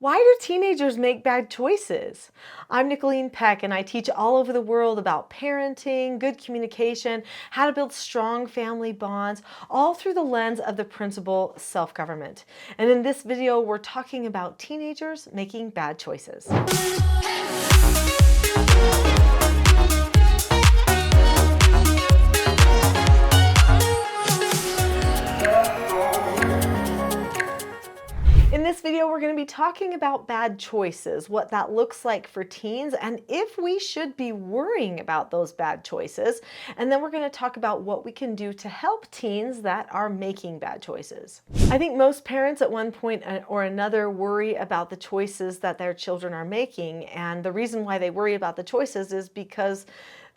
Why do teenagers make bad choices? I'm Nicholeen Peck, and I teach all over the world about parenting, good communication, how to build strong family bonds, all through the lens of the principle self-government. And in this video, we're talking about teenagers making bad choices. In this video, we're going to be talking about bad choices, what that looks like for teens, and if we should be worrying about those bad choices. And then we're going to talk about what we can do to help teens that are making bad choices. I think most parents at one point or another worry about the choices that their children are making. And the reason why they worry about the choices is because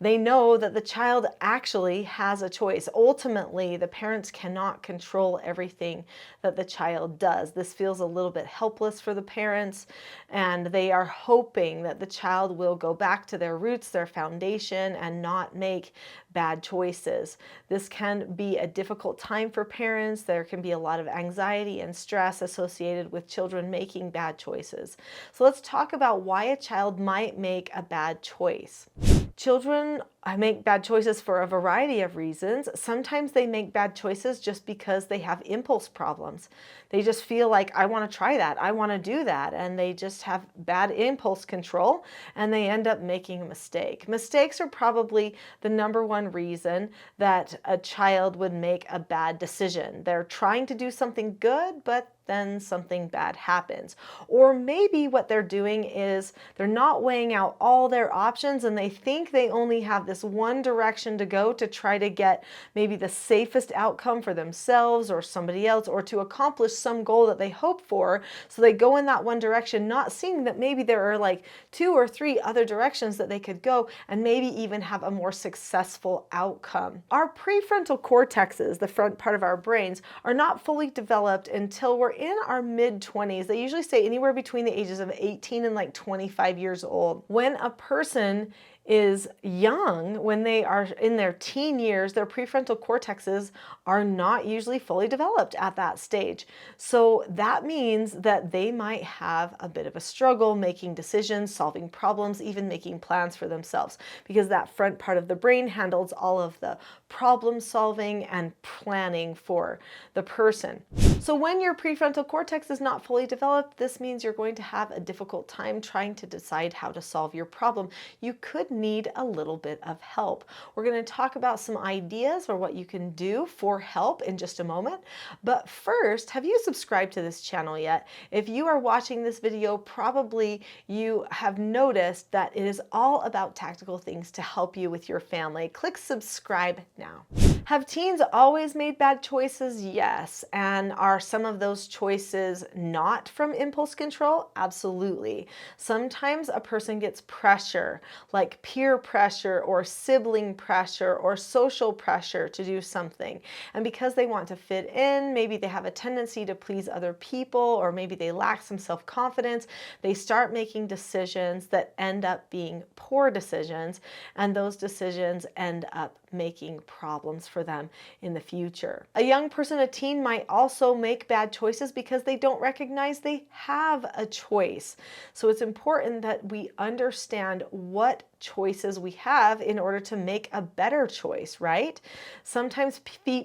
they know that the child actually has a choice. Ultimately, the parents cannot control everything that the child does. This feels a little bit helpless for the parents, and they are hoping that the child will go back to their roots, their foundation, and not make bad choices. This can be a difficult time for parents. There can be a lot of anxiety and stress associated with children making bad choices. So let's talk about why a child might make a bad choice. Children make bad choices for a variety of reasons. Sometimes they make bad choices just because they have impulse problems. They just feel like, I want to try that, I want to do that, and they just have bad impulse control, and they end up making a mistake. Mistakes are probably the number one reason that a child would make a bad decision. They're trying to do something good, but then something bad happens. Or maybe what they're doing is they're not weighing out all their options, and they think they only have this one direction to go to try to get maybe the safest outcome for themselves or somebody else, or to accomplish some goal that they hope for. So they go in that one direction, not seeing that maybe there are like 2 or 3 other directions that they could go and maybe even have a more successful outcome. Our prefrontal cortexes, the front part of our brains, are not fully developed until we're in our mid-20s. They usually say anywhere between the ages of 18 and like 25 years old. When a person is young, when they are in their teen years, their prefrontal cortexes are not usually fully developed at that stage. So that means that they might have a bit of a struggle making decisions, solving problems, even making plans for themselves, because that front part of the brain handles all of the problem solving and planning for the person. So when your prefrontal cortex is not fully developed, this means you're going to have a difficult time trying to decide how to solve your problem. You could need a little bit of help. We're going to talk about some ideas or what you can do for help in just a moment. But first, have you subscribed to this channel yet? If you are watching this video, probably you have noticed that it is all about tactical things to help you with your family. Click subscribe now. Have teens always made bad choices? Yes. And are some of those choices not from impulse control? Absolutely. Sometimes a person gets pressure, like peer pressure or sibling pressure or social pressure to do something. And because they want to fit in, maybe they have a tendency to please other people, or maybe they lack some self-confidence, they start making decisions that end up being poor decisions, and those decisions end up making problems for them in the future. A young person, a teen, might also make bad choices because they don't recognize they have a choice. So it's important that we understand what choices we have in order to make a better choice, right? Sometimes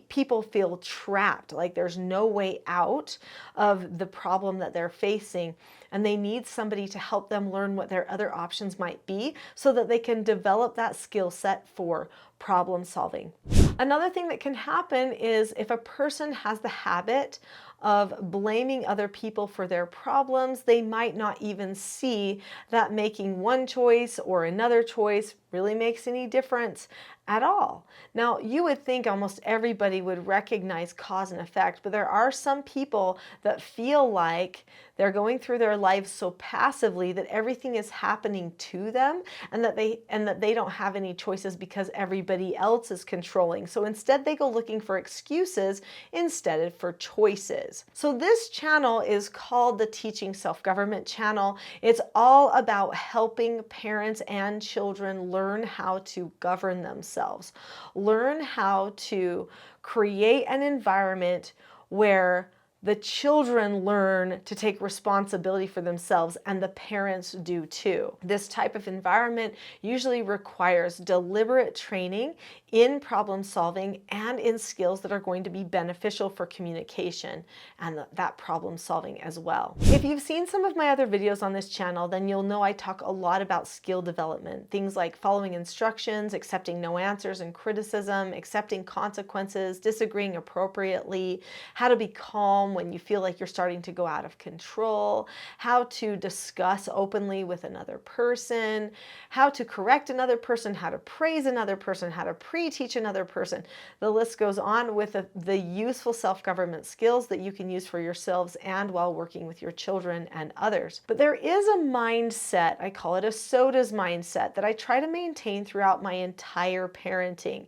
people feel trapped, like there's no way out of the problem that they're facing, and they need somebody to help them learn what their other options might be so that they can develop that skill set for problem solving. Another thing that can happen is if a person has the habit of blaming other people for their problems, they might not even see that making one choice or another choice really makes any difference at all. Now, you would think almost everybody would recognize cause and effect, but there are some people that feel like they're going through their lives so passively that everything is happening to them, and that they don't have any choices because everybody else is controlling. So instead they go looking for excuses instead of for choices. So this channel is called the Teaching Self-Government channel. It's all about helping parents and children learn how to govern themselves, learn how to create an environment where The children learn to take responsibility for themselves, and the parents do too. This type of environment usually requires deliberate training in problem solving and in skills that are going to be beneficial for communication and that problem solving as well. If you've seen some of my other videos on this channel, then you'll know I talk a lot about skill development. Things like following instructions, accepting no answers and criticism, accepting consequences, disagreeing appropriately, how to be calm when you feel like you're starting to go out of control, how to discuss openly with another person, how to correct another person, how to praise another person, how to pre-teach another person. The list goes on with the useful self-government skills that you can use for yourselves and while working with your children and others. But there is a mindset, I call it a S.O.D.A.S mindset, that I try to maintain throughout my entire parenting.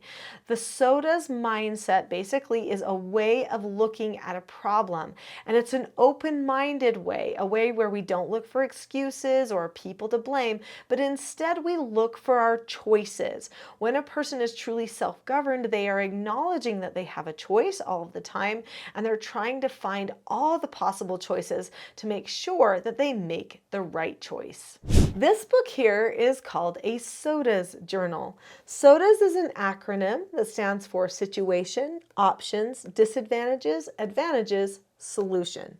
The S.O.D.A.S mindset basically is a way of looking at a problem, and it's an open-minded way, a way where we don't look for excuses or people to blame, but instead we look for our choices. When a person is truly self-governed, they are acknowledging that they have a choice all of the time, and they're trying to find all the possible choices to make sure that they make the right choice. This book here is called a S.O.D.A.S journal. S.O.D.A.S is an acronym that stands for Situation, Options, Disadvantages, Advantages, Solution.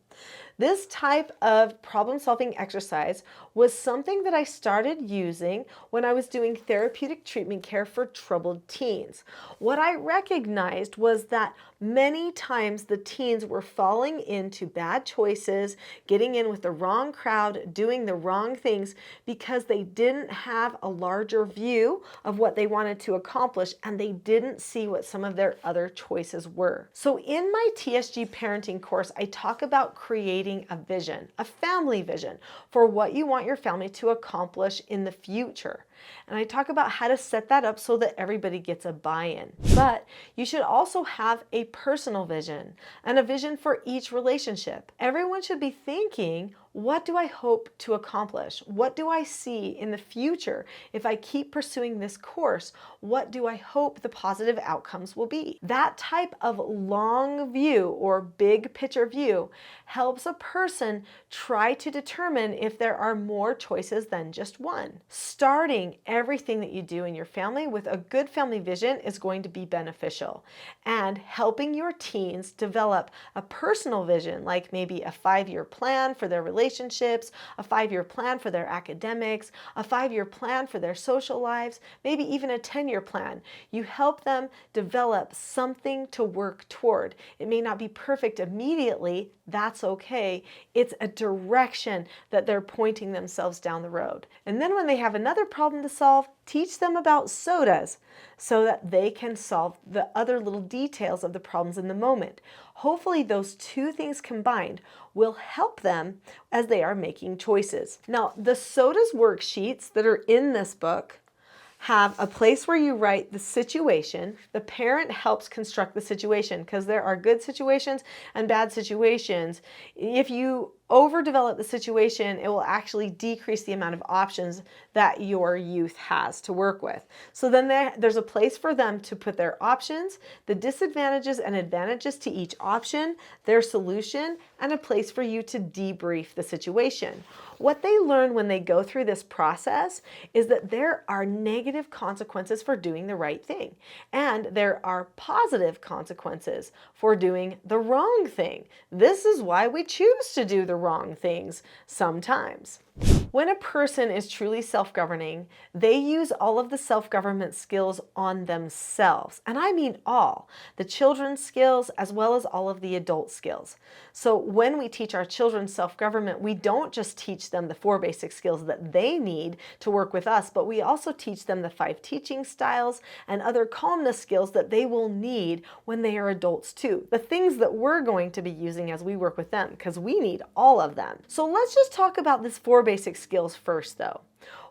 This type of problem-solving exercise was something that I started using when I was doing therapeutic treatment care for troubled teens. What I recognized was that many times the teens were falling into bad choices, getting in with the wrong crowd, doing the wrong things because they didn't have a larger view of what they wanted to accomplish, and they didn't see what some of their other choices were. So in my TSG parenting course, I talk about creating a vision, a family vision for what you want your family to accomplish in the future. And I talk about how to set that up so that everybody gets a buy-in. But you should also have a personal vision and a vision for each relationship. Everyone should be thinking, what do I hope to accomplish? What do I see in the future if I keep pursuing this course? What do I hope the positive outcomes will be? That type of long view or big picture view helps a person try to determine if there are more choices than just one. Starting everything that you do in your family with a good family vision is going to be beneficial. And helping your teens develop a personal vision, like maybe a 5-year plan for their relationships, a 5-year plan for their academics, a 5-year plan for their social lives, maybe even a 10-year plan. You help them develop something to work toward. It may not be perfect immediately, that's okay. It's a direction that they're pointing themselves down the road. And then when they have another problem to solve, teach them about S.O.D.A.S so that they can solve the other little details of the problems in the moment. Hopefully those two things combined will help them as they are making choices. Now, the S.O.D.A.S worksheets that are in this book have a place where you write the situation. The parent helps construct the situation because there are good situations and bad situations. If you overdevelop the situation, it will actually decrease the amount of options that your youth has to work with. So then there's a place for them to put their options, the disadvantages and advantages to each option, their solution, and a place for you to debrief the situation. What they learn when they go through this process is that there are negative consequences for doing the right thing, and there are positive consequences for doing the wrong thing. This is why we choose to do the wrong things sometimes. When a person is truly self-governing, they use all of the self-government skills on themselves. And I mean all, the children's skills as well as all of the adult skills. So when we teach our children self-government, we don't just teach them the 4 basic skills that they need to work with us, but we also teach them the 5 teaching styles and other calmness skills that they will need when they are adults too. The things that we're going to be using as we work with them, because we need all of them. So let's just talk about this 4 basic skills first though.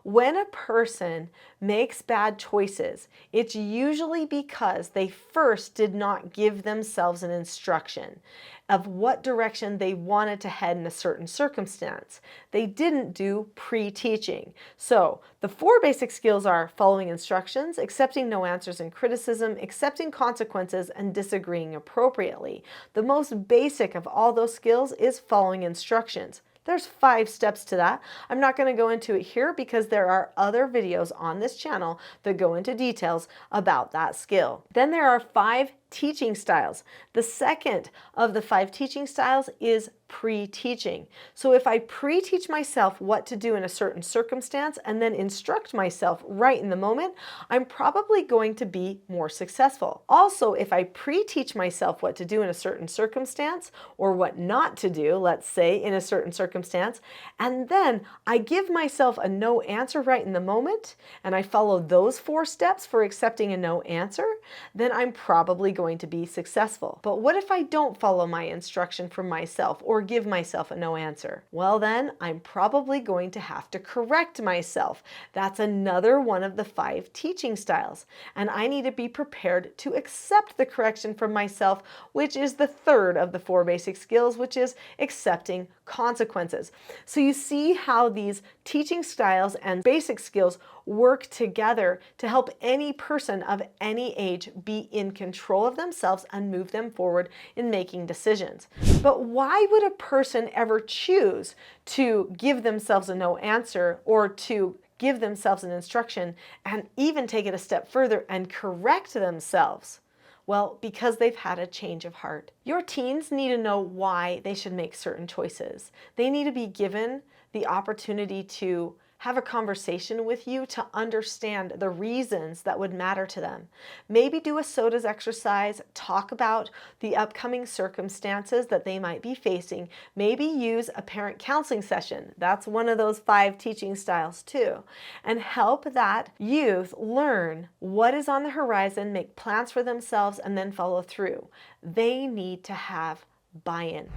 When a person makes bad choices, it's usually because they first did not give themselves an instruction of what direction they wanted to head in a certain circumstance. They didn't do pre-teaching. So the 4 basic skills are following instructions, accepting no answers and criticism, accepting consequences, and disagreeing appropriately. The most basic of all those skills is following instructions. There's 5 steps to that. I'm not going to go into it here because there are other videos on this channel that go into details about that skill. Then there are 5 teaching styles. The second of the 5 teaching styles is pre-teaching. So if I pre-teach myself what to do in a certain circumstance and then instruct myself right in the moment, I'm probably going to be more successful. Also, if I pre-teach myself what to do in a certain circumstance or what not to do, let's say in a certain circumstance, and then I give myself a no answer right in the moment and I follow those 4 steps for accepting a no answer, then I'm probably going to be successful. But what if I don't follow my instruction for myself or give myself a no answer? Well, then I'm probably going to have to correct myself. That's another one of the 5 teaching styles. And I need to be prepared to accept the correction from myself, which is the third of the 4 basic skills, which is accepting consequences. So you see how these teaching styles and basic skills work together to help any person of any age be in control of themselves and move them forward in making decisions. But why would a person ever choose to give themselves a no answer or to give themselves an instruction and even take it a step further and correct themselves? Well, because they've had a change of heart. Your teens need to know why they should make certain choices. They need to be given the opportunity to have a conversation with you to understand the reasons that would matter to them. Maybe do a S.O.D.A.S exercise, talk about the upcoming circumstances that they might be facing. Maybe use a parent counseling session. That's one of those 5 teaching styles too. And help that youth learn what is on the horizon, make plans for themselves, and then follow through. They need to have buy-in.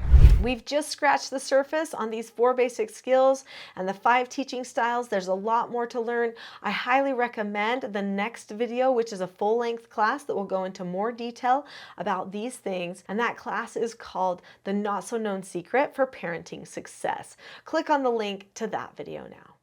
We've just scratched the surface on these 4 basic skills and the 5 teaching styles. There's a lot more to learn. I highly recommend the next video, which is a full-length class that will go into more detail about these things. And that class is called The Not So Known Secret for Parenting Success. Click on the link to that video now.